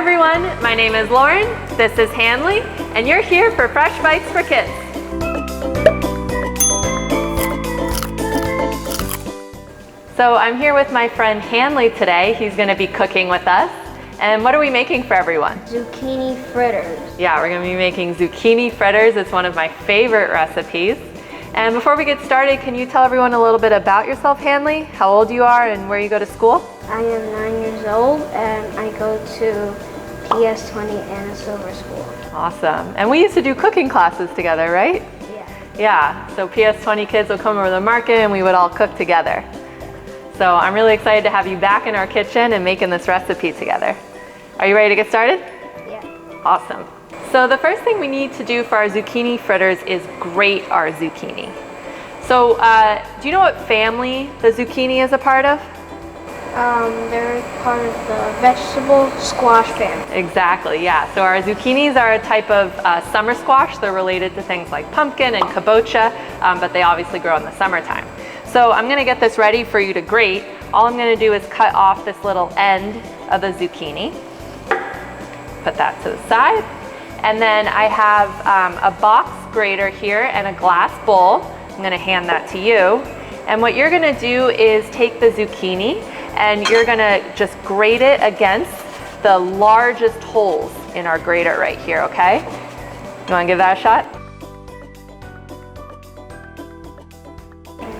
everyone, my name is Lauren, this is Hanley, and you're here for Fresh Bites for Kids. So I'm here with my friend Hanley today. He's going to be cooking with us. And what are we making for everyone? Zucchini fritters. Yeah, we're going to be making zucchini fritters. It's one of my favorite recipes. And before we get started, can you tell everyone a little bit about yourself, Hanley? How old you are and where you go to school? I am 9 years old and I go to PS20 Anna Silver School. Awesome. And we used to do cooking classes together, right? Yeah. Yeah, so PS20 kids would come over to the market and we would all cook together. So I'm really excited to have you back in our kitchen and making this recipe together. Are you ready to get started? Yeah. Awesome. So the first thing we need to do for our zucchini fritters is grate our zucchini. So do you know what family the zucchini is a part of? They're part of the vegetable squash family. Exactly, yeah. So our zucchinis are a type of summer squash. They're related to things like pumpkin and kabocha, but they obviously grow in the summertime. So I'm gonna get this ready for you to grate. All I'm gonna do is cut off this little end of the zucchini. Put that to the side. And then I have a box grater here and a glass bowl. I'm gonna hand that to you. And what you're gonna do is take the zucchini and you're gonna just grate it against the largest holes in our grater right here, okay? You wanna give that a shot?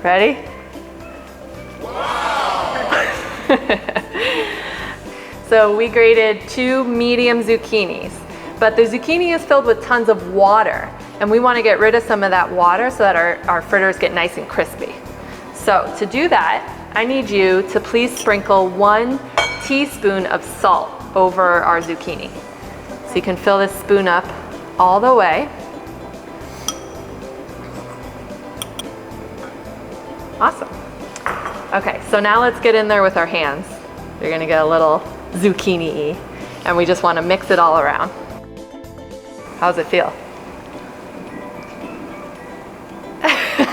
Ready? Wow! So we grated 2 medium zucchinis, but the zucchini is filled with tons of water, and we want to get rid of some of that water so that our fritters get nice and crispy. So to do that, I need you to please sprinkle 1 teaspoon of salt over our zucchini. So you can fill this spoon up all the way. Awesome. Okay, so now let's get in there with our hands. You're gonna get a little zucchini-y, and we just wanna mix it all around. How's it feel?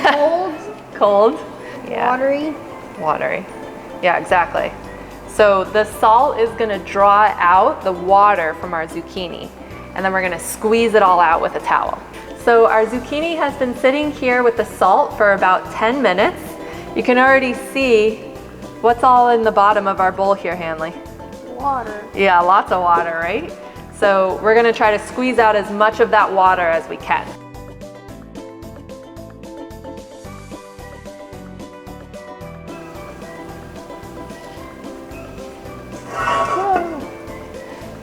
Cold. Cold? Yeah. Watery. Watery. Yeah, exactly. So the salt is gonna draw out the water from our zucchini, and then we're gonna squeeze it all out with a towel. So our zucchini has been sitting here with the salt for about 10 minutes. You can already see what's all in the bottom of our bowl here, Hanley. Water. Yeah, lots of water, right? So we're gonna try to squeeze out as much of that water as we can.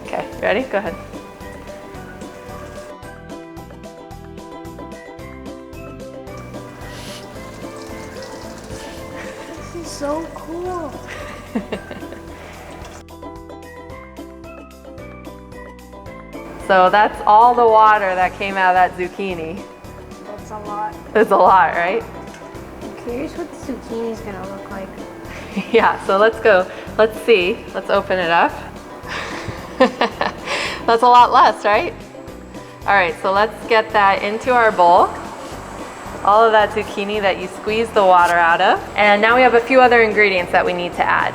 Okay, ready? Go ahead. This is so cool. So that's all the water that came out of that zucchini. That's a lot. It's a lot, right? I'm curious what the zucchini is gonna look like. Yeah, so let's go. Let's see. Let's open it up. That's a lot less, right? All right, so let's get that into our bowl. All of that zucchini that you squeezed the water out of. And now we have a few other ingredients that we need to add.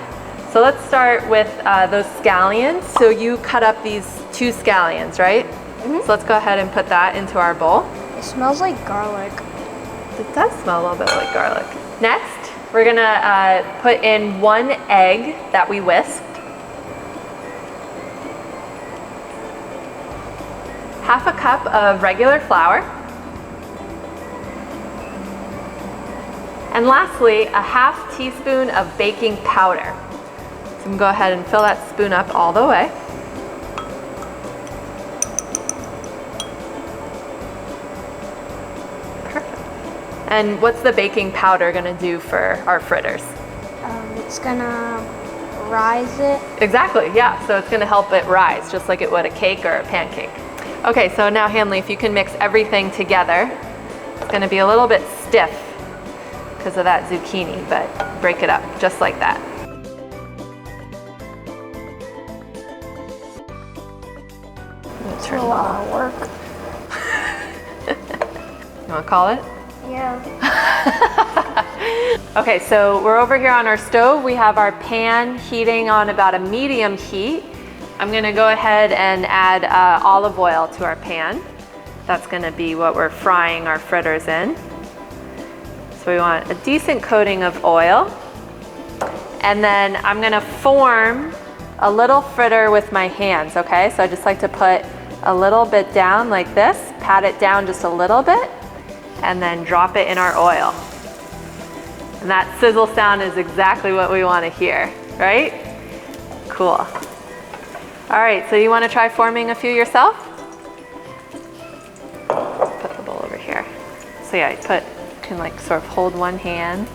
So let's start with those scallions. So you cut up these 2 scallions, right? Mm-hmm. So let's go ahead and put that into our bowl. It smells like garlic. It does smell a little bit like garlic. Next, we're gonna put in 1 egg that we whisked. Half a cup of regular flour. And lastly, a ½ teaspoon of baking powder. So I'm gonna go ahead and fill that spoon up all the way. Perfect. And what's the baking powder gonna do for our fritters? It's gonna rise it. Exactly, yeah. So it's gonna help it rise, just like it would a cake or a pancake. Okay, so now Hanley, if you can mix everything together, it's gonna be a little bit stiff because of that zucchini, but break it up just like that. It's a lot of work. You wanna call it? Yeah. Okay, so we're over here on our stove. We have our pan heating on about a medium heat. I'm gonna go ahead and add olive oil to our pan. That's gonna be what we're frying our fritters in. So we want a decent coating of oil. And then I'm gonna form a little fritter with my hands, okay? So I just like to put a little bit down like this, pat it down just a little bit, and then drop it in our oil. And that sizzle sound is exactly what we want to hear, right? Cool. All right, so you want to try forming a few yourself? Put the bowl over here. So yeah, you can like sort of hold one hand,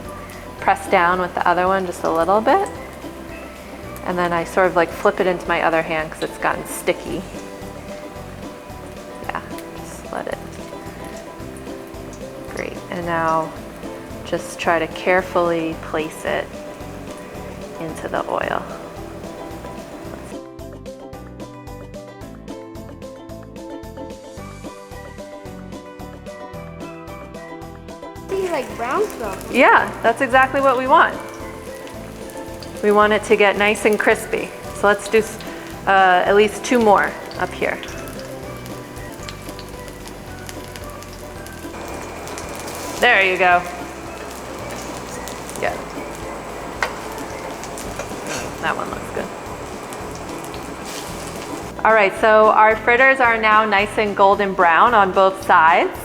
press down with the other one just a little bit, and then I sort of like flip it into my other hand because it's gotten sticky. Yeah, just let it. Great, and now just try to carefully place it into the oil. See, like brown stuff. Yeah, that's exactly what we want. We want it to get nice and crispy. So let's do at least 2 more up here. There you go. Good. That one looks good. All right, so our fritters are now nice and golden brown on both sides.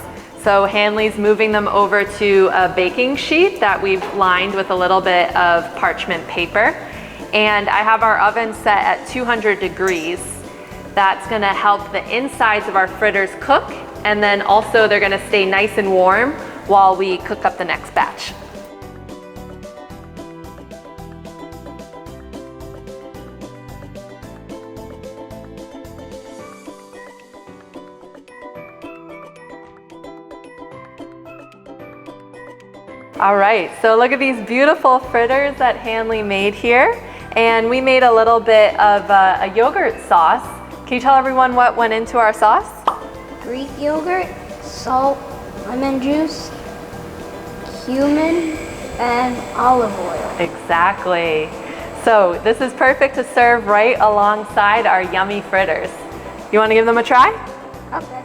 So Hanley's moving them over to a baking sheet that we've lined with a little bit of parchment paper. And I have our oven set at 200 degrees. That's gonna help the insides of our fritters cook, and then also they're gonna stay nice and warm while we cook up the next batch. All right, so look at these beautiful fritters that Hanley made here. And we made a little bit of a yogurt sauce. Can you tell everyone what went into our sauce? Greek yogurt, salt, lemon juice, cumin, and olive oil. Exactly. So this is perfect to serve right alongside our yummy fritters. You want to give them a try? Okay.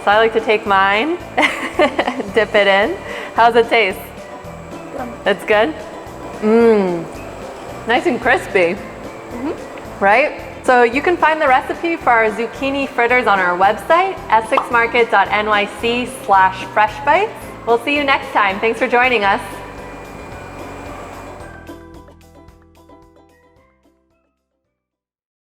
So I like to take mine, dip it in. How's it taste? Good. It's good? Mmm, nice and crispy, right? So you can find the recipe for our zucchini fritters on our website, essexmarket.nyc/freshbites. We'll see you next time. Thanks for joining us.